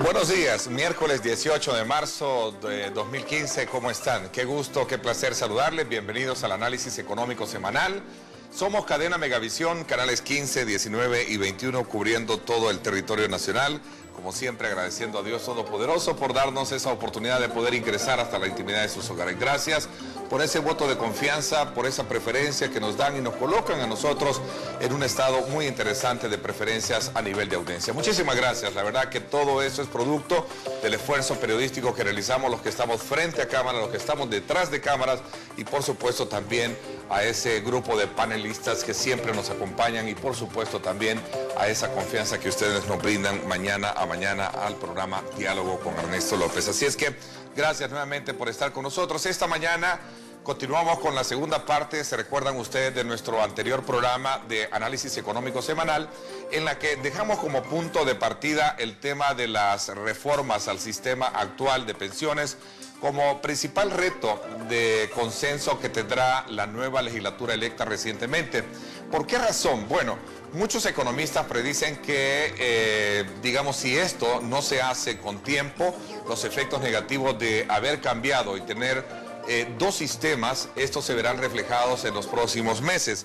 Buenos días, miércoles 18 de marzo de 2015, ¿cómo están? Qué gusto, qué placer saludarles, bienvenidos al análisis económico semanal. Somos Cadena Megavisión, canales 15, 19 y 21, cubriendo todo el territorio nacional. Como siempre, agradeciendo a Dios Todopoderoso por darnos esa oportunidad de poder ingresar hasta la intimidad de sus hogares. Gracias por ese voto de confianza, por esa preferencia que nos dan y nos colocan a nosotros en un estado muy interesante de preferencias a nivel de audiencia. Muchísimas gracias. La verdad que todo eso es producto del esfuerzo periodístico que realizamos los que estamos frente a cámara, los que estamos detrás de cámaras y por supuesto también a ese grupo de panelistas que siempre nos acompañan y por supuesto también a esa confianza que ustedes nos brindan mañana a mañana al programa Diálogo con Ernesto López. Así es que gracias nuevamente por estar con nosotros. Esta mañana continuamos con la segunda parte, se recuerdan ustedes, de nuestro anterior programa de análisis económico semanal, en la que dejamos como punto de partida el tema de las reformas al sistema actual de pensiones como principal reto de consenso que tendrá la nueva legislatura electa recientemente. ¿Por qué razón? Bueno, muchos economistas predicen que, digamos, si esto no se hace con tiempo, los efectos negativos de haber cambiado y tener dos sistemas, estos se verán reflejados en los próximos meses.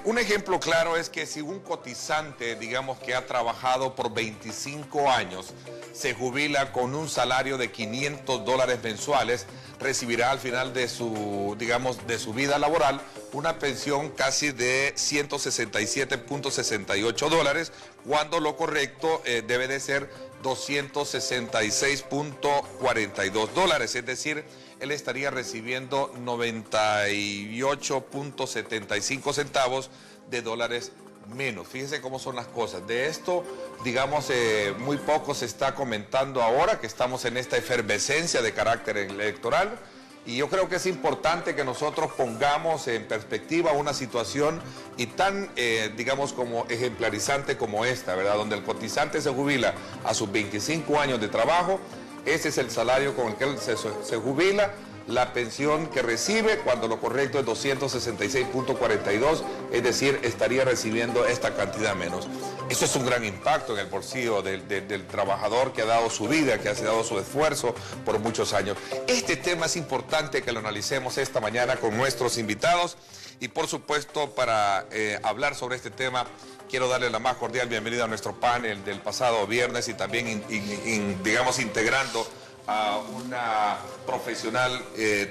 Un ejemplo claro es que si un cotizante, digamos, que ha trabajado por 25 años, se jubila con un salario de $500 mensuales, recibirá al final de su, digamos, de su vida laboral una pensión casi de $167.68, cuando lo correcto debe de ser $266.42, es decir, él estaría recibiendo 98.75 centavos de dólares menos. Fíjense cómo son las cosas. De esto, digamos, muy poco se está comentando ahora que estamos en esta efervescencia de carácter electoral. Y yo creo que es importante que nosotros pongamos en perspectiva una situación y tan, digamos, como ejemplarizante como esta, ¿verdad? Donde el cotizante se jubila a sus 25 años de trabajo. Ese es el salario con el que él se jubila, la pensión que recibe, cuando lo correcto es 266.42, es decir, estaría recibiendo esta cantidad menos. Eso es un gran impacto en el bolsillo del trabajador que ha dado su vida, que ha dado su esfuerzo por muchos años. Este tema es importante que lo analicemos esta mañana con nuestros invitados y por supuesto para hablar sobre este tema quiero darle la más cordial bienvenida a nuestro panel del pasado viernes y también, digamos, integrando a una profesional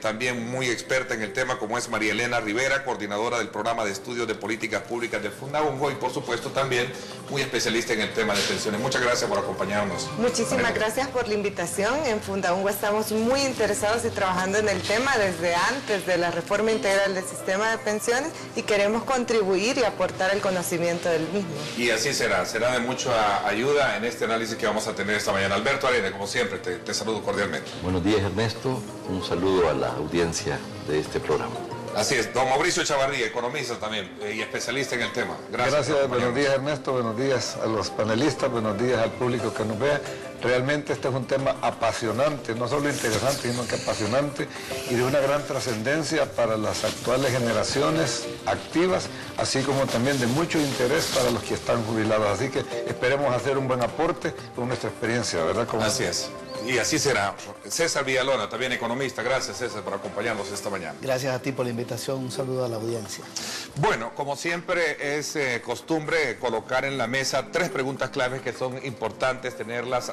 también muy experta en el tema como es María Elena Rivera, coordinadora del programa de estudios de políticas públicas del Fundabungo y por supuesto también muy especialista en el tema de pensiones. Muchas gracias por acompañarnos. Muchísimas gracias por la invitación. En Fundabungo estamos muy interesados y trabajando en el tema desde antes de la reforma integral del sistema de pensiones y queremos contribuir y aportar el conocimiento del mismo. Y así será de mucha ayuda en este análisis que vamos a tener esta mañana. Alberto Arena, como siempre, te saludo cordialmente. Buenos días, Ernesto. Un saludo a la audiencia de este programa. Así es, don Mauricio Chavarría, economista también y especialista en el tema. Gracias, buenos días, Ernesto, buenos días a los panelistas, buenos días al público que nos vea. Realmente este es un tema apasionante, no solo interesante, sino que apasionante y de una gran trascendencia para las actuales generaciones activas, así como también de mucho interés para los que están jubilados. Así que esperemos hacer un buen aporte con nuestra experiencia, ¿verdad? Así es. Y así será. César Villalona, también economista. Gracias, César, por acompañarnos esta mañana. Gracias a ti por la invitación. Un saludo a la audiencia. Bueno, como siempre es costumbre colocar en la mesa tres preguntas claves que son importantes tenerlas,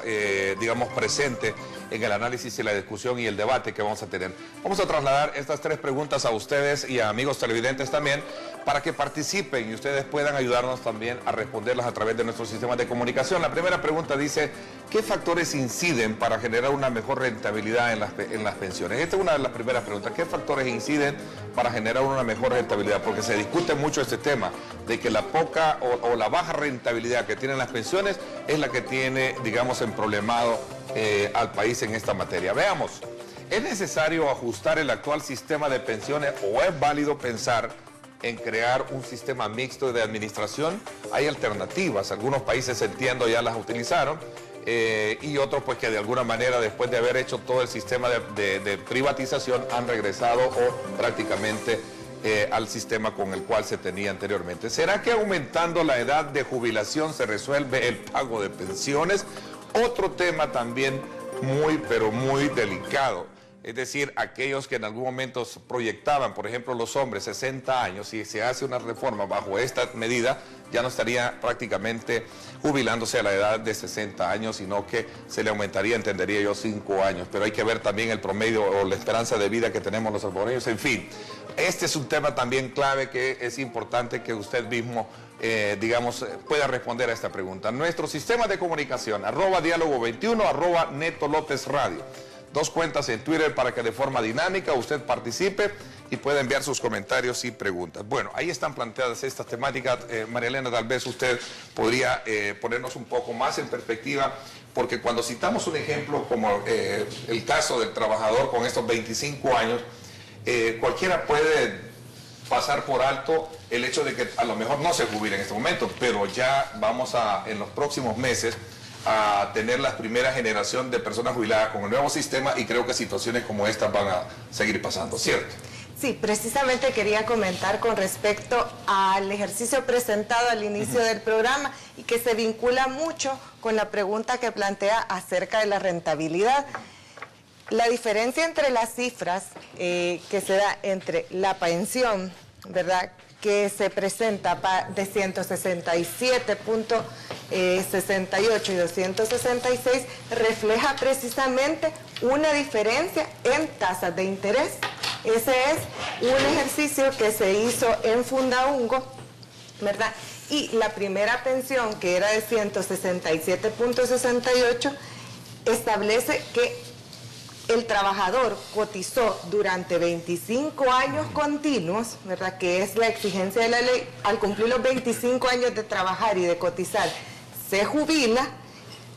digamos, presentes en el análisis y la discusión y el debate que vamos a tener. Vamos a trasladar estas tres preguntas a ustedes y a amigos televidentes también para que participen y ustedes puedan ayudarnos también a responderlas a través de nuestro sistema de comunicación. La primera pregunta dice, ¿qué factores inciden para generar una mejor rentabilidad en las pensiones? Esta es una de las primeras preguntas. ¿Qué factores inciden para generar una mejor rentabilidad? Porque se discute mucho este tema de que la poca o la baja rentabilidad que tienen las pensiones es la que tiene, digamos, emproblemado al país en esta materia. Veamos, ¿es necesario ajustar el actual sistema de pensiones o es válido pensar en crear un sistema mixto de administración? Hay alternativas, algunos países, entiendo, ya las utilizaron. Y otros pues que de alguna manera después de haber hecho todo el sistema de privatización han regresado o prácticamente al sistema con el cual se tenía anteriormente. ¿Será que aumentando la edad de jubilación se resuelve el pago de pensiones? Otro tema también muy, pero muy delicado. Es decir, aquellos que en algún momento proyectaban, por ejemplo, los hombres 60 años, si se hace una reforma bajo esta medida, ya no estaría prácticamente jubilándose a la edad de 60 años, sino que se le aumentaría, entendería yo, 5 años. Pero hay que ver también el promedio o la esperanza de vida que tenemos los salvadoreños. En fin, este es un tema también clave que es importante que usted mismo, pueda responder a esta pregunta. Nuestro sistema de comunicación, @diálogo21, @NetoLópezRadio. 2 cuentas en Twitter para que de forma dinámica usted participe y pueda enviar sus comentarios y preguntas. Bueno, ahí están planteadas estas temáticas. María Elena, tal vez usted podría ponernos un poco más en perspectiva, porque cuando citamos un ejemplo como el caso del trabajador con estos 25 años, cualquiera puede pasar por alto el hecho de que a lo mejor no se jubile en este momento, pero ya vamos en los próximos meses a tener la primera generación de personas jubiladas con el nuevo sistema, y creo que situaciones como esta van a seguir pasando, ¿cierto? Sí, precisamente quería comentar con respecto al ejercicio presentado al inicio del programa y que se vincula mucho con la pregunta que plantea acerca de la rentabilidad. La diferencia entre las cifras que se da entre la pensión, ¿verdad?, que se presenta de 167.68 y 266, refleja precisamente una diferencia en tasas de interés. Ese es un ejercicio que se hizo en Fundaungo, ¿verdad? Y la primera pensión, que era de 167.68, establece que el trabajador cotizó durante 25 años continuos, ¿verdad?, que es la exigencia de la ley. Al cumplir los 25 años de trabajar y de cotizar, se jubila,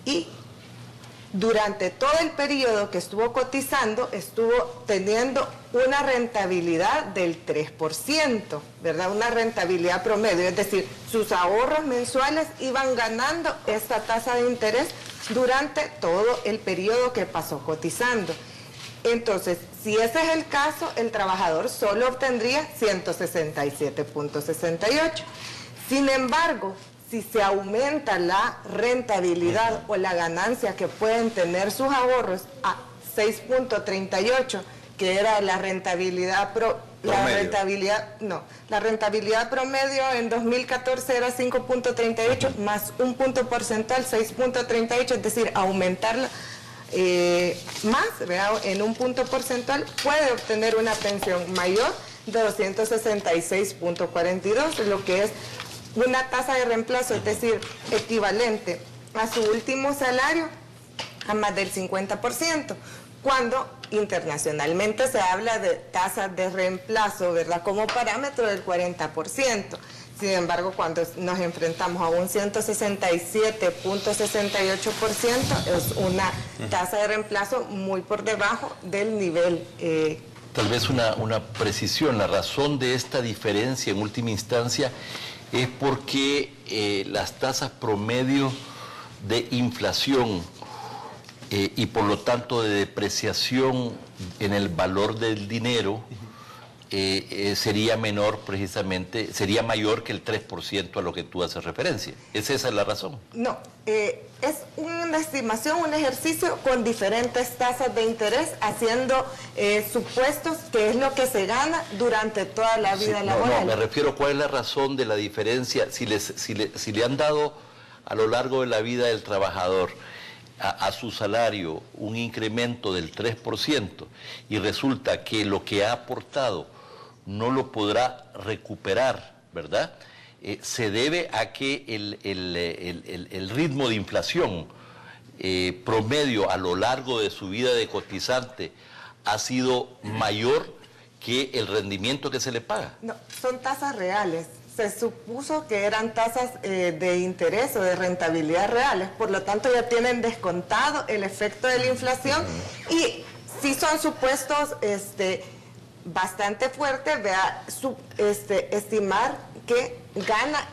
y durante todo el periodo que estuvo cotizando, estuvo teniendo una rentabilidad del 3%, ¿verdad?, una rentabilidad promedio, es decir, sus ahorros mensuales iban ganando esta tasa de interés durante todo el periodo que pasó cotizando. Entonces, si ese es el caso, el trabajador solo obtendría 167.68. Sin embargo, si se aumenta la rentabilidad o la ganancia que pueden tener sus ahorros a 6.38, que era la rentabilidad la rentabilidad promedio en 2014 era 5.38 más un punto porcentual, 6.38, es decir, aumentarla más, ¿verdad?, en un punto porcentual, puede obtener una pensión mayor de 266.42, lo que es una tasa de reemplazo, es decir, equivalente a su último salario a más del 50%, cuando internacionalmente se habla de tasas de reemplazo, ¿verdad?, como parámetro del 40%. Sin embargo, cuando nos enfrentamos a un 167.68%, es una tasa de reemplazo muy por debajo del nivel. Tal vez una precisión: la razón de esta diferencia en última instancia es porque las tasas promedio de inflación y por lo tanto de depreciación en el valor del dinero sería menor, precisamente, sería mayor que el 3% a lo que tú haces referencia. ¿Es esa la razón? No, es una estimación, un ejercicio con diferentes tasas de interés, haciendo supuestos que es lo que se gana durante toda la vida laboral. No, me refiero, ¿cuál es la razón de la diferencia? Si le han dado a lo largo de la vida del trabajador a su salario un incremento del 3% y resulta que lo que ha aportado no lo podrá recuperar, ¿verdad? Se debe a que el ritmo de inflación promedio a lo largo de su vida de cotizante ha sido mayor que el rendimiento que se le paga. No, son tasas reales. Se supuso que eran tasas de interés o de rentabilidad reales, por lo tanto ya tienen descontado el efecto de la inflación, y sí son supuestos bastante fuertes, estimar que gana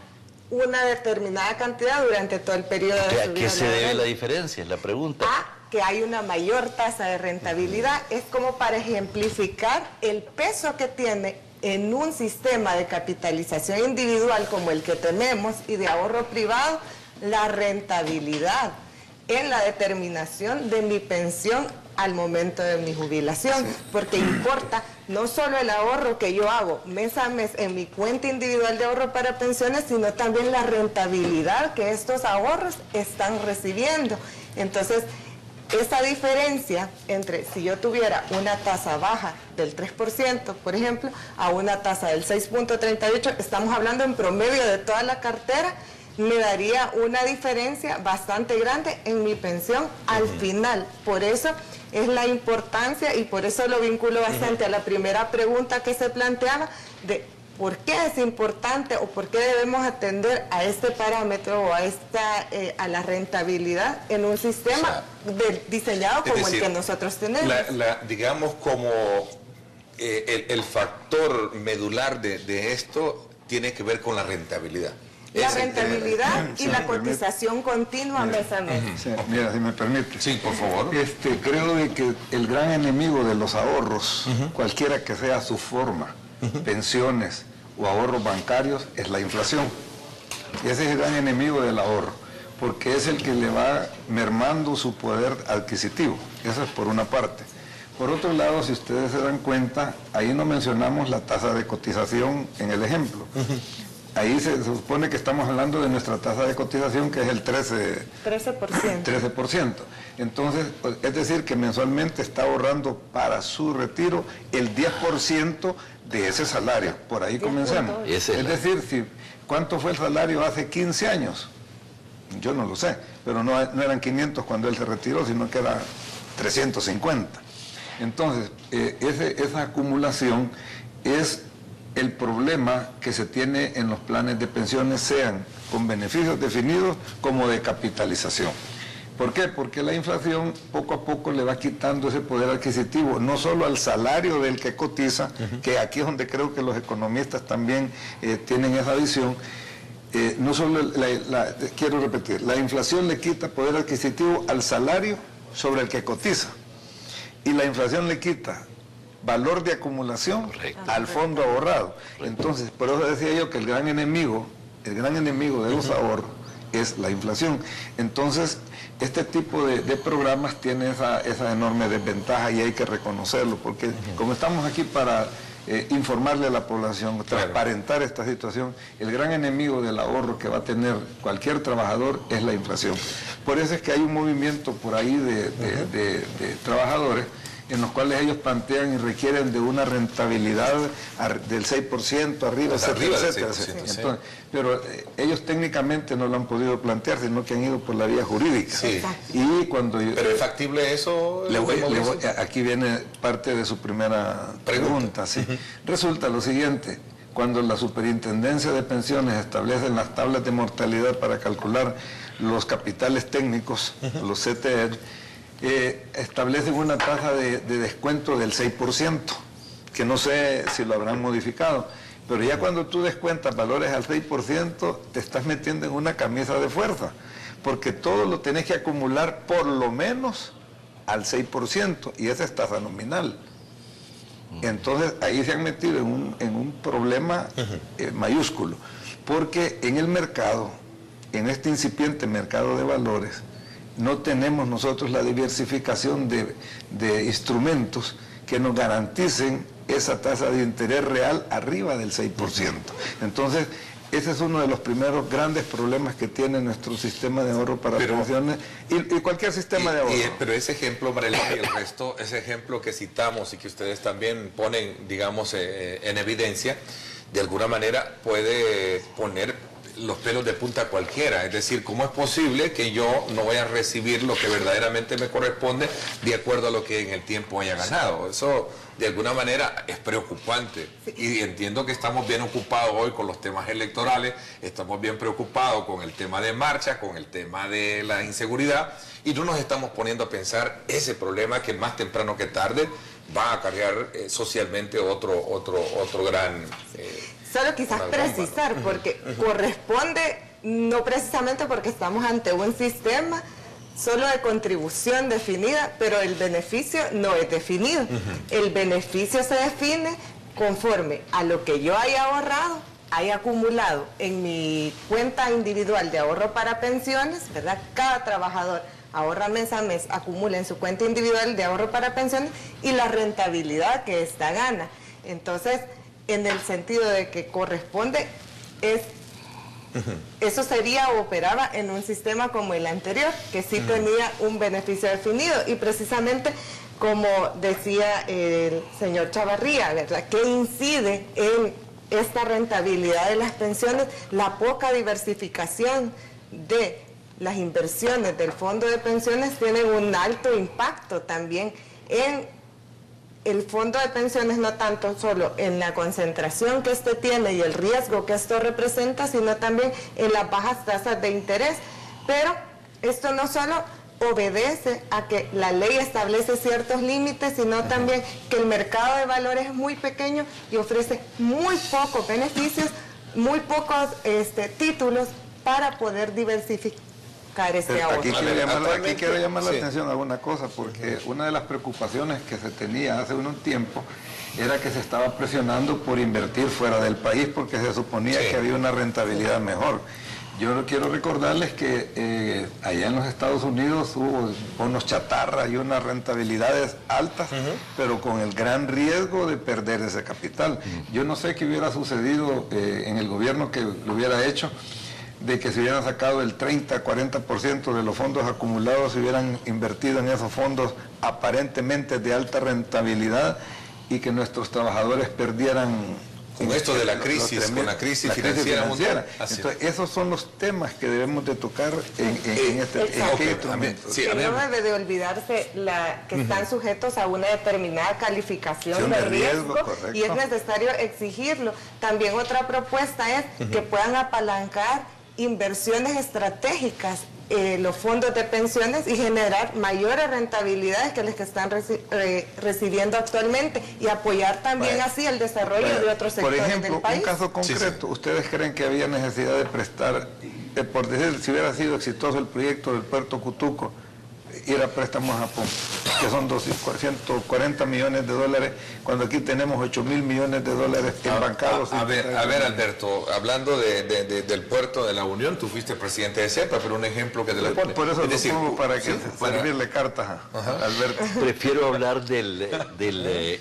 una determinada cantidad durante todo el periodo de su vida. ¿A qué se debe la diferencia? Es la pregunta. Que hay una mayor tasa de rentabilidad. Es como para ejemplificar el peso que tiene en un sistema de capitalización individual como el que tenemos y de ahorro privado, la rentabilidad. en la determinación de mi pensión al momento de mi jubilación, porque importa no solo el ahorro que yo hago mes a mes en mi cuenta individual de ahorro para pensiones, sino también la rentabilidad que estos ahorros están recibiendo. Entonces, esa diferencia entre si yo tuviera una tasa baja del 3%, por ejemplo, a una tasa del 6.38, estamos hablando en promedio de toda la cartera, me daría una diferencia bastante grande en mi pensión al final. Por eso es la importancia, y por eso lo vinculo bastante a la primera pregunta que se planteaba, de por qué es importante o por qué debemos atender a este parámetro o a la rentabilidad en un sistema diseñado como el que nosotros tenemos. Digamos como el factor medular de esto tiene que ver con la rentabilidad. La rentabilidad y la cotización continua mes a mes. Sí, mira, si me permite. Sí, por favor. Creo de que el gran enemigo de los ahorros, cualquiera que sea su forma, pensiones o ahorros bancarios, es la inflación. Y ese es el gran enemigo del ahorro, porque es el que le va mermando su poder adquisitivo. Eso es por una parte. Por otro lado, si ustedes se dan cuenta, ahí no mencionamos la tasa de cotización en el ejemplo. Ahí se supone que estamos hablando de nuestra tasa de cotización, que es el 13%. Entonces, es decir, que mensualmente está ahorrando para su retiro el 10% de ese salario. Por ahí comencemos. Es decir, ¿cuánto fue el salario hace 15 años? Yo no lo sé, pero no eran 500 cuando él se retiró, sino que era 350. Entonces, esa acumulación es el problema que se tiene en los planes de pensiones, sean con beneficios definidos como de capitalización. ¿Por qué? Porque la inflación poco a poco le va quitando ese poder adquisitivo, no solo al salario del que cotiza, que aquí es donde creo que los economistas también tienen esa visión. No solo, quiero repetir, la inflación le quita poder adquisitivo al salario sobre el que cotiza, y la inflación le quita valor de acumulación al fondo ahorrado. Entonces, por eso decía yo que el gran enemigo de los ahorros es la inflación. Entonces, este tipo de programas tiene esa enorme desventaja, y hay que reconocerlo, porque como estamos aquí para informarle a la población, transparentar esta situación, el gran enemigo del ahorro que va a tener cualquier trabajador es la inflación. Por eso es que hay un movimiento por ahí de trabajadores en los cuales ellos plantean y requieren de una rentabilidad del 6% arriba, etcétera. Entonces, pero ellos técnicamente no lo han podido plantear, sino que han ido por la vía jurídica. Sí. Y cuando ¿Pero es factible eso? Aquí viene parte de su primera pregunta. Sí. Resulta lo siguiente: cuando la Superintendencia de Pensiones establece las tablas de mortalidad para calcular los capitales técnicos, los CTR, establecen una tasa de descuento del 6%, que no sé si lo habrán modificado, pero ya cuando tú descuentas valores al 6%, te estás metiendo en una camisa de fuerza, porque todo lo tenés que acumular por lo menos al 6%, y esa es tasa nominal. Entonces ahí se han metido en un problema mayúsculo, porque en el mercado, en este incipiente mercado de valores, no tenemos nosotros la diversificación de instrumentos que nos garanticen esa tasa de interés real arriba del 6%. Entonces, ese es uno de los primeros grandes problemas que tiene nuestro sistema de ahorro para pensiones y cualquier sistema de ahorro. Pero ese ejemplo, Marilena, y el resto, ese ejemplo que citamos y que ustedes también ponen, digamos, en evidencia, de alguna manera puede poner los pelos de punta a cualquiera. Es decir, ¿cómo es posible que yo no voy a recibir lo que verdaderamente me corresponde de acuerdo a lo que en el tiempo haya ganado? Eso de alguna manera es preocupante, y entiendo que estamos bien ocupados hoy con los temas electorales, estamos bien preocupados con el tema de marcha, con el tema de la inseguridad, y no nos estamos poniendo a pensar ese problema que más temprano que tarde va a cargar socialmente otro gran... Solo quizás precisar, porque corresponde, no precisamente porque estamos ante un sistema solo de contribución definida, pero el beneficio no es definido. El beneficio se define conforme a lo que yo haya ahorrado, haya acumulado en mi cuenta individual de ahorro para pensiones, ¿verdad? Cada trabajador ahorran mes a mes, acumula en su cuenta individual de ahorro para pensiones y la rentabilidad que ésta gana. Entonces, en el sentido de que corresponde, eso sería o operaba en un sistema como el anterior, que sí tenía un beneficio definido, y precisamente como decía el señor Chavarría, ¿verdad?, que incide en esta rentabilidad de las pensiones, la poca diversificación de las inversiones del fondo de pensiones tiene un alto impacto también en el fondo de pensiones, no tanto solo en la concentración que este tiene y el riesgo que esto representa, sino también en las bajas tasas de interés. Pero esto no solo obedece a que la ley establece ciertos límites, sino también que el mercado de valores es muy pequeño y ofrece muy pocos beneficios, muy pocos títulos para poder diversificar este ahorro. Aquí quiero llamar la atención a una cosa, porque una de las preocupaciones que se tenía hace un tiempo era que se estaba presionando por invertir fuera del país porque se suponía que había una rentabilidad mejor. Yo quiero recordarles que allá en los Estados Unidos hubo bonos chatarra y unas rentabilidades altas, pero con el gran riesgo de perder ese capital. Yo no sé qué hubiera sucedido en el gobierno que lo hubiera hecho, de que se hubieran sacado el 30-40% de los fondos acumulados, se hubieran invertido en esos fondos aparentemente de alta rentabilidad y que nuestros trabajadores perdieran. Con esto de la crisis, con la crisis financiera mundial. Entonces, esos son los temas que debemos de tocar en este instrumento. Sí, que no debe de olvidarse que están sujetos a una determinada calificación de riesgo y es necesario exigirlo. También otra propuesta es que puedan apalancar inversiones estratégicas los fondos de pensiones y generar mayores rentabilidades que las que están recibiendo actualmente y apoyar también así el desarrollo de otros sectores del país. Por ejemplo, un caso concreto, ¿ustedes creen que había necesidad de prestar, por decir, si hubiera sido exitoso el proyecto del Puerto Cutuco, ir a préstamos a Japón, que son 140 millones de dólares, cuando aquí tenemos 8.000 millones de dólares embancados? A ver, Alberto, hablando del puerto de la Unión, tú fuiste presidente de CEPA, pero un ejemplo que te lo pone. Por eso lo pongo para servirle cartas a Alberto. Prefiero hablar de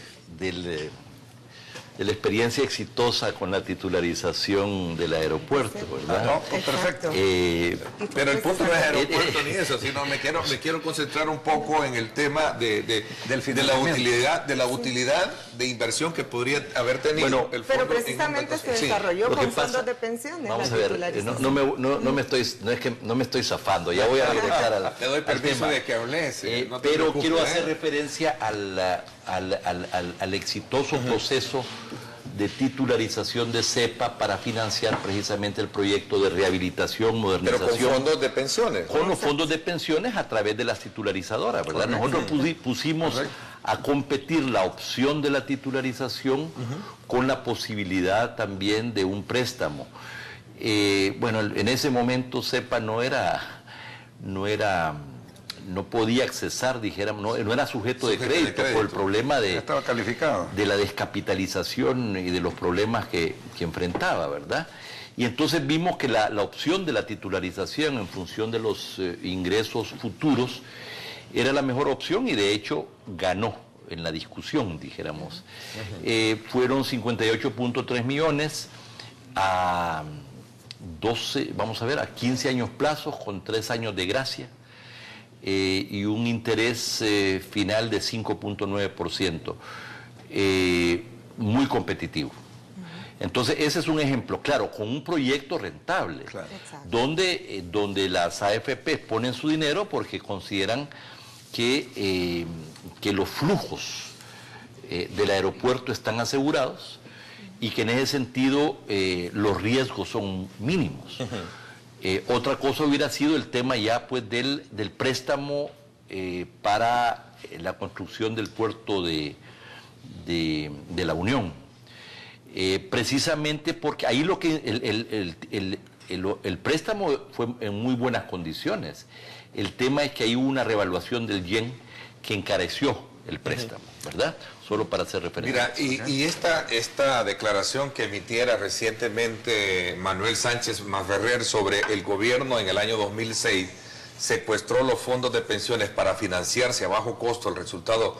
la experiencia exitosa con la titularización del aeropuerto, ¿verdad? No, perfecto. Pero el punto no es aeropuerto ni eso, sino me quiero concentrar un poco en el tema de la utilidad de inversión que podría haber tenido el fondo. Pero precisamente se desarrolló con fondos de pensiones. Vamos a ver, no me estoy zafando, ya voy a regresar al tema. Te doy permiso de que hables. Pero quiero hacer referencia al exitoso proceso de titularización de CEPA para financiar precisamente el proyecto de rehabilitación, modernización. Pero con fondos de pensiones. Con los fondos de pensiones a través de las titularizadoras, ¿verdad? Nosotros pusimos a competir la opción de la titularización con la posibilidad también de un préstamo. Bueno, en ese momento CEPA no podía accesar, dijéramos, no era sujeto de crédito por el problema estaba calificado, de la descapitalización y de los problemas que enfrentaba, ¿verdad? Y entonces vimos que la opción de la titularización en función de los ingresos futuros era la mejor opción y de hecho ganó en la discusión, dijéramos. Fueron 58.3 millones a 12, vamos a ver, a 15 años plazos con 3 años de gracia. Y un interés final de 5.9%, muy competitivo. Entonces ese es un ejemplo, claro, con un proyecto rentable, donde las AFP ponen su dinero porque consideran que los flujos del aeropuerto están asegurados y que en ese sentido los riesgos son mínimos. Otra cosa hubiera sido el tema ya pues del préstamo para la construcción del puerto de la Unión. Precisamente porque ahí lo que el préstamo fue en muy buenas condiciones. El tema es que hay una revaluación del yen que encareció el préstamo, ¿verdad? Solo para hacer referencia. Mira, y esta declaración que emitiera recientemente Manuel Sánchez Masferrer sobre el gobierno en el año 2006, secuestró los fondos de pensiones para financiarse a bajo costo el resultado,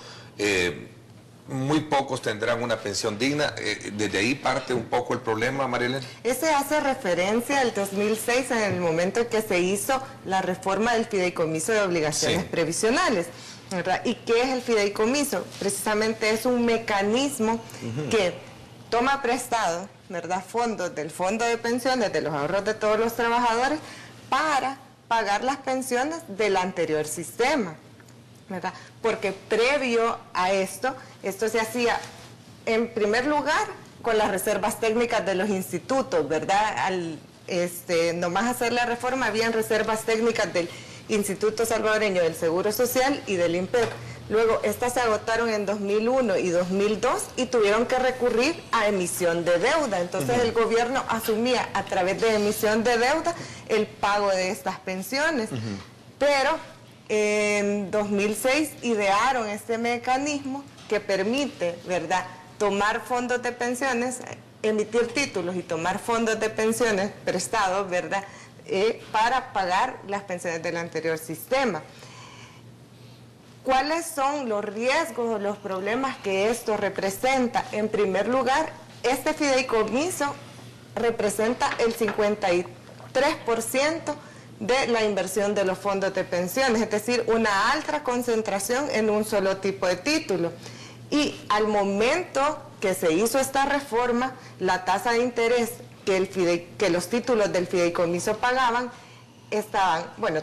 muy pocos tendrán una pensión digna. Desde ahí parte un poco el problema, Marilena. Ese hace referencia al 2006, en el momento en que se hizo la reforma del fideicomiso de obligaciones previsionales, ¿verdad? ¿Y qué es el fideicomiso? Precisamente es un mecanismo que toma prestado, ¿verdad?, fondos del fondo de pensiones, de los ahorros de todos los trabajadores, para pagar las pensiones del anterior sistema, ¿verdad? Porque previo a esto se hacía en primer lugar con las reservas técnicas de los institutos, ¿verdad? Al nomás hacer la reforma habían reservas técnicas del Instituto Salvadoreño del Seguro Social y del INPEP. Luego estas se agotaron en 2001 y 2002 y tuvieron que recurrir a emisión de deuda. Entonces el gobierno asumía a través de emisión de deuda el pago de estas pensiones. Pero en 2006 idearon este mecanismo que permite, ¿verdad?, tomar fondos de pensiones, emitir títulos y tomar fondos de pensiones prestados, ¿verdad?, para pagar las pensiones del anterior sistema. ¿Cuáles son los riesgos o los problemas que esto representa? En primer lugar, este fideicomiso representa el 53% de la inversión de los fondos de pensiones, es decir, una alta concentración en un solo tipo de título. Y al momento que se hizo esta reforma, la tasa de interés que los títulos del fideicomiso pagaban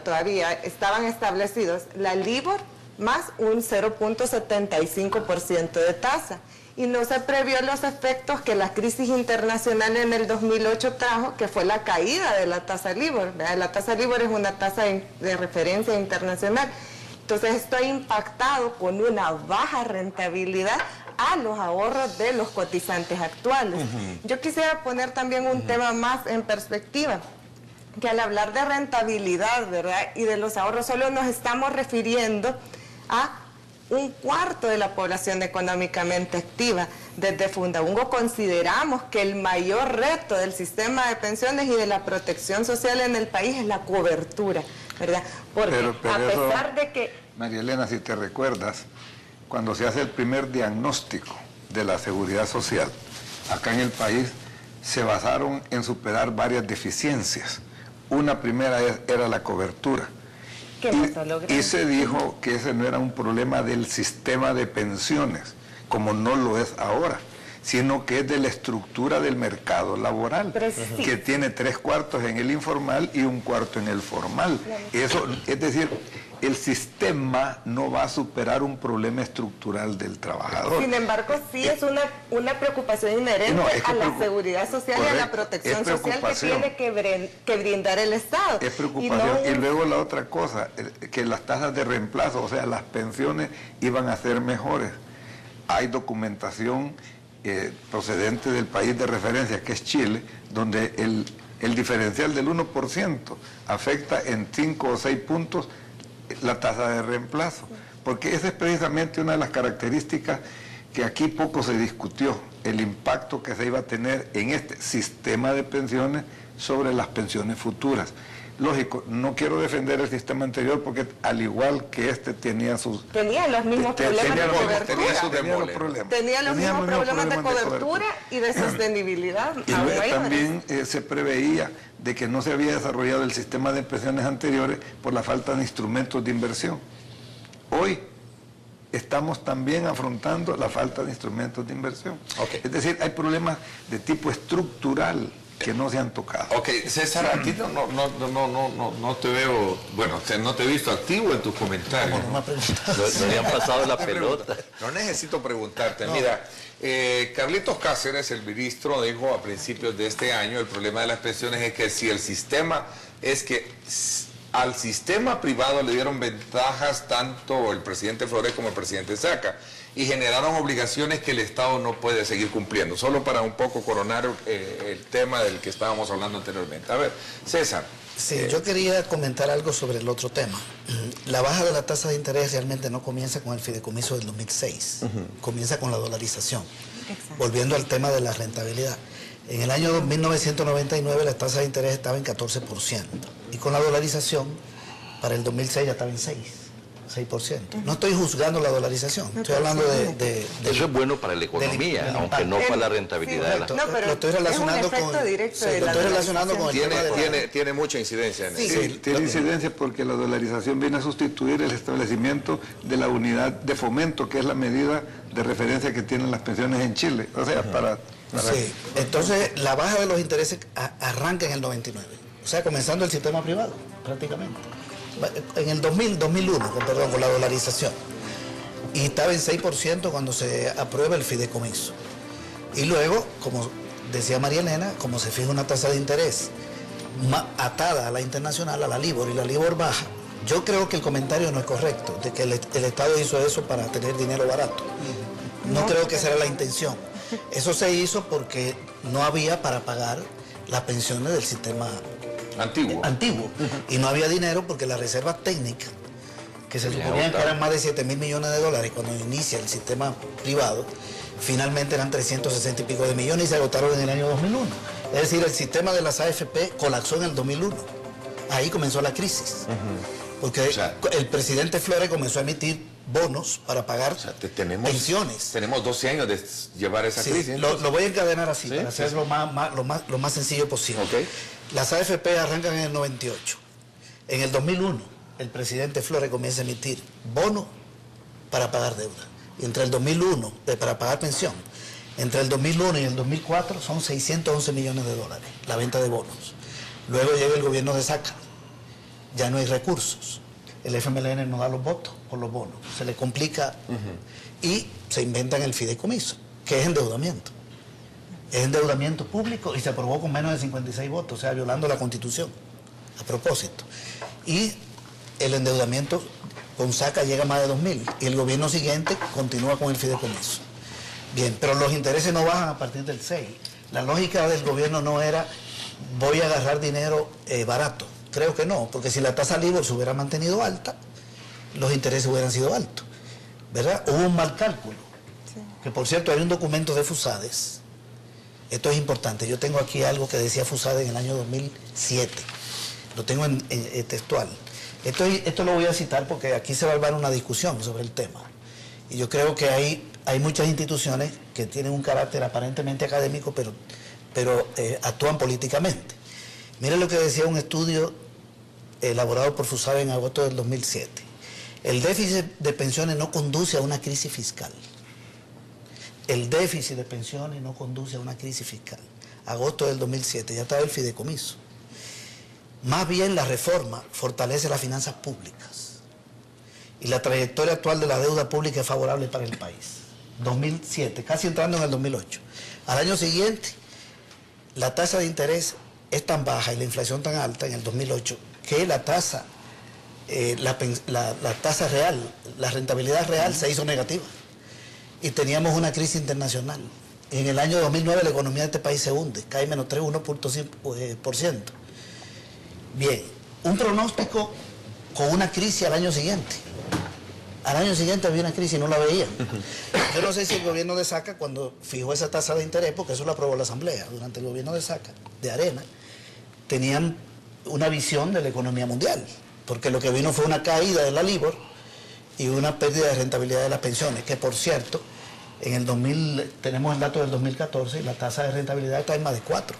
todavía estaban establecidos la LIBOR más un 0.75% de tasa. Y no se previó los efectos que la crisis internacional en el 2008 trajo, que fue la caída de la tasa LIBOR, ¿verdad? La tasa LIBOR es una tasa de referencia internacional. Entonces esto ha impactado con una baja rentabilidad a los ahorros de los cotizantes actuales. Yo quisiera poner también un tema más en perspectiva, que al hablar de rentabilidad, ¿verdad?, y de los ahorros, solo nos estamos refiriendo a un cuarto de la población económicamente activa. Desde Fundaungo consideramos que el mayor reto del sistema de pensiones y de la protección social en el país es la cobertura, ¿verdad? Porque pero a pesar eso, de que... María Elena, si te recuerdas, cuando se hace el primer diagnóstico de la seguridad social, acá en el país se basaron en superar varias deficiencias. Una primera era la cobertura. Y se dijo que ese no era un problema del sistema de pensiones, como no lo es ahora, sino que es de la estructura del mercado laboral, que tiene 3/4 en el informal y 1/4 en el formal. Eso, es decir, el sistema no va a superar un problema estructural del trabajador. Sin embargo, sí es una preocupación inherente a la seguridad social y a la protección social que tiene que brindar el Estado. Es preocupación. Y luego la otra cosa, que las tasas de reemplazo, o sea, las pensiones iban a ser mejores. Hay documentación procedente del país de referencia, que es Chile, donde el diferencial del 1% afecta en 5 o 6 puntos la tasa de reemplazo, porque esa es precisamente una de las características que aquí poco se discutió, el impacto que se iba a tener en este sistema de pensiones sobre las pensiones futuras. Lógico, no quiero defender el sistema anterior porque al igual que tenía los mismos problemas de cobertura. Tenía los mismos problemas de cobertura y de sostenibilidad. Y también se preveía de que no se había desarrollado el sistema de pensiones anteriores por la falta de instrumentos de inversión. Hoy estamos también afrontando la falta de instrumentos de inversión. Es decir, hay problemas de tipo estructural que no se han tocado. Ok, César, a ti no te veo, bueno, no te he visto activo en tus comentarios. No le han pasado la pelota. No necesito preguntarte, mira, Carlitos Cáceres, el ministro, dijo a principios de este año, el problema de las pensiones es que si el sistema, es que al sistema privado le dieron ventajas tanto el presidente Flores como el presidente Saca, y generaron obligaciones que el Estado no puede seguir cumpliendo. Solo para un poco coronar el tema del que estábamos hablando anteriormente. A ver, César. Sí, yo quería comentar algo sobre el otro tema. La baja de la tasa de interés realmente no comienza con el fideicomiso del 2006, comienza con la dolarización. Exacto. Volviendo al tema de la rentabilidad. En el año 1999 la tasa de interés estaba en 14%, y con la dolarización para el 2006 ya estaba en 6%. No estoy juzgando la dolarización, estoy hablando de eso es bueno para la economía, aunque no para la rentabilidad de la... No, pero lo estoy relacionando es un efecto directo de la dolarización. Tiene mucha incidencia en eso. Sí, tiene incidencia porque la dolarización viene a sustituir el establecimiento de la unidad de fomento, que es la medida de referencia que tienen las pensiones en Chile. O sea, Sí, entonces la baja de los intereses arranca en el 99, o sea, comenzando el sistema privado, prácticamente. En el 2001, con la dolarización. Y estaba en 6% cuando se aprueba el fideicomiso. Y luego, como decía María Elena, como se fija una tasa de interés atada a la internacional, a la LIBOR, y la LIBOR baja, yo creo que el comentario no es correcto, de que el Estado hizo eso para tener dinero barato. No creo que esa era la intención. Eso se hizo porque no había para pagar las pensiones del sistema antiguo. Y no había dinero porque la reserva técnica, que se suponía que eran más de 7.000 millones de dólares cuando inicia el sistema privado, finalmente eran 360 y pico de millones y se agotaron en el año 2001. Es decir, el sistema de las AFP colapsó en el 2001. Ahí comenzó la crisis. Porque el presidente Flores comenzó a emitir bonos para pagar pensiones. Tenemos 12 años de llevar esa crisis. Lo voy a encadenar así, para hacerlo lo más sencillo posible. Las AFP arrancan en el 98. En el 2001, el presidente Flores comienza a emitir bonos para pagar deuda. Y entre el 2001, para pagar pensión, entre el 2001 y el 2004 son 611 millones de dólares la venta de bonos. Luego llega el gobierno de Saca. Ya no hay recursos. El FMLN no da los votos por los bonos. Se le complica y se inventan el fideicomiso, que es endeudamiento. Es endeudamiento público y se aprobó con menos de 56 votos, o sea, violando la Constitución, a propósito. Y el endeudamiento con Saca llega a más de 2.000 y el gobierno siguiente continúa con el fideicomiso. Bien, pero los intereses no bajan a partir del 6. La lógica del gobierno no era voy a agarrar dinero barato. Creo que no, porque si la tasa LIBOR se hubiera mantenido alta, los intereses hubieran sido altos, ¿verdad? Hubo un mal cálculo, que por cierto hay un documento de FUSADES, esto es importante, yo tengo aquí algo que decía FUSADES en el año 2007, lo tengo en textual, esto lo voy a citar porque aquí se va a armar una discusión sobre el tema, y yo creo que hay muchas instituciones que tienen un carácter aparentemente académico, pero actúan políticamente. Miren lo que decía un estudio elaborado por FUSADES en agosto del 2007. El déficit de pensiones no conduce a una crisis fiscal. El déficit de pensiones no conduce a una crisis fiscal. Agosto del 2007, ya estaba el fideicomiso. Más bien la reforma fortalece las finanzas públicas. Y la trayectoria actual de la deuda pública es favorable para el país. 2007, casi entrando en el 2008. Al año siguiente, la tasa de interés es tan baja y la inflación tan alta en el 2008 que la tasa real, la rentabilidad real se hizo negativa y teníamos una crisis internacional. En el año 2009 la economía de este país se hunde, cae menos 1.5%. Bien, un pronóstico con una crisis al año siguiente. Al año siguiente había una crisis y no la veían. Yo no sé si el gobierno de Saca, cuando fijó esa tasa de interés, porque eso lo aprobó la Asamblea, durante el gobierno de Saca, de Arena, tenían una visión de la economía mundial, porque lo que vino fue una caída de la LIBOR y una pérdida de rentabilidad de las pensiones, que por cierto, en el 2000, tenemos el dato del 2014 y la tasa de rentabilidad está en más de 4.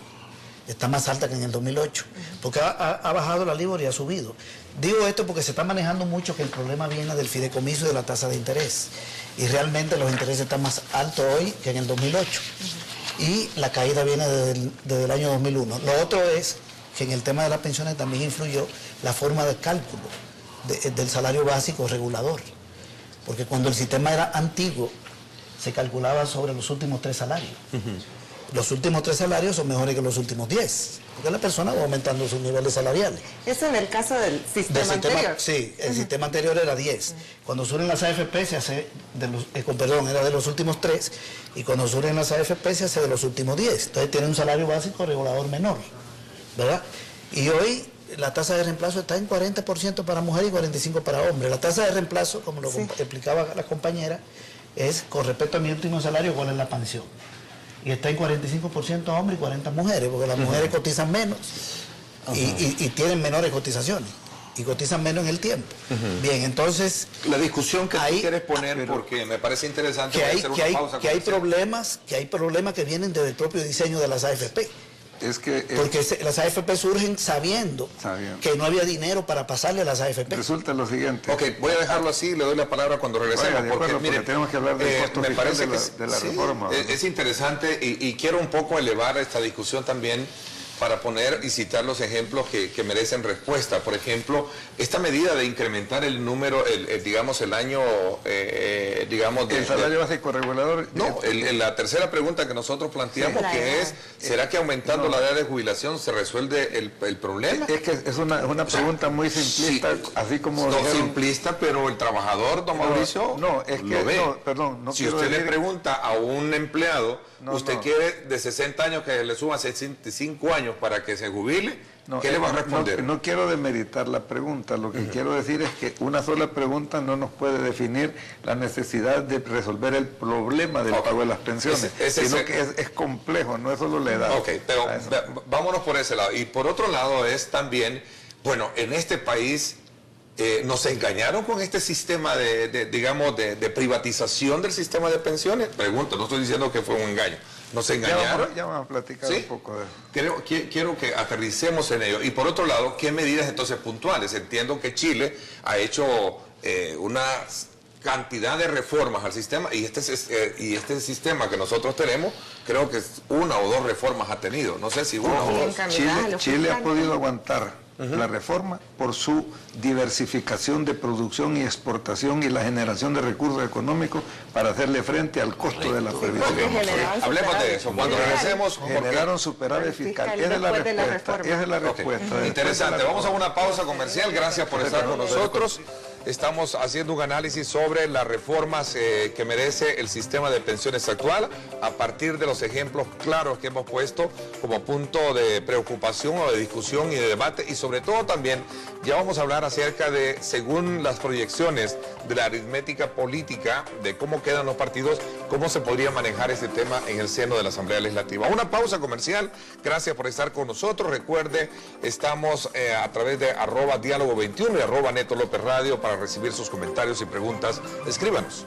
Está más alta que en el 2008, porque ha bajado la LIBOR y ha subido. Digo esto porque se está manejando mucho que el problema viene del fideicomiso y de la tasa de interés. Y realmente los intereses están más altos hoy que en el 2008. Y la caída viene desde el año 2001. Lo otro es que en el tema de las pensiones también influyó la forma de cálculo del salario básico regulador. Porque cuando el sistema era antiguo, se calculaba sobre los últimos 3 salarios. Los últimos 3 salarios son mejores que los últimos 10, porque la persona va aumentando sus niveles salariales. Eso en el caso del sistema anterior. Sí, el sistema anterior era 10. Cuando suben las AFP se hace, era de los últimos 3, y cuando suben las AFP se hace de los últimos 10. Entonces tiene un salario básico regulador menor, ¿verdad? Y hoy la tasa de reemplazo está en 40% para mujeres y 45% para hombres. La tasa de reemplazo, como lo explicaba la compañera, es con respecto a mi último salario, ¿cuál es la pensión? Y está en 45% hombres y 40% mujeres, porque las mujeres cotizan menos y tienen menores cotizaciones. y cotizan menos en el tiempo. Bien, entonces... La discusión que tú quieres poner, porque me parece interesante, que hay problemas que vienen desde el propio diseño de las AFP. Porque las AFP surgen sabiendo que no había dinero para pasarle a las AFP. Resulta lo siguiente. Ok, voy a dejarlo así, le doy la palabra cuando regresemos. Porque tenemos que hablar del costo fiscal de la reforma. Es interesante y quiero un poco elevar esta discusión también para poner y citar los ejemplos que merecen respuesta. Por ejemplo, esta medida de incrementar el número, digamos, el año, digamos... El salario básico regulador... No, la tercera pregunta que nosotros planteamos, que es, ¿será que aumentando la edad de jubilación se resuelve el problema? Es que es una pregunta muy simplista, así como... No simplista, pero el trabajador, don Mauricio, no, es que, lo ve. No, perdón, no si quiero usted decir... le pregunta a un empleado, usted quiere de 60 años que le suban 65 años para que se jubile, ¿qué le va a responder? No quiero demeritar la pregunta, lo que quiero decir es que una sola pregunta no nos puede definir la necesidad de resolver el problema del pago de las pensiones, sino que es complejo, no es solo la edad. Ok, pero vámonos por ese lado. Y por otro lado es también, bueno, en este país nos engañaron con este sistema de privatización del sistema de pensiones. Pregunto, no estoy diciendo que fue un engaño. ¿Nos engañaron? Ya vamos a platicar un poco de eso. Quiero que aterricemos en ello. Y por otro lado, ¿qué medidas entonces puntuales? Entiendo que Chile ha hecho una cantidad de reformas al sistema y este sistema que nosotros tenemos, creo que una o dos reformas ha tenido. No sé si una o dos. Chile ha podido aguantar la reforma por su diversificación de producción y exportación y la generación de recursos económicos para hacerle frente al costo de la previsión. Hablemos de eso. Cuando regresemos... Generaron superávit fiscal. Esa es la respuesta. Interesante. Vamos a una pausa comercial. Gracias por estar con nosotros. Estamos haciendo un análisis sobre las reformas que merece el sistema de pensiones actual a partir de los ejemplos claros que hemos puesto como punto de preocupación o de discusión y de debate, y sobre todo también ya vamos a hablar acerca de, según las proyecciones de la aritmética política, de cómo quedan los partidos, cómo se podría manejar este tema en el seno de la Asamblea Legislativa. Una pausa comercial. Gracias por estar con nosotros. Recuerde, estamos a través de @diálogo21 y @Neto López Radio para recibir sus comentarios y preguntas. Escríbanos.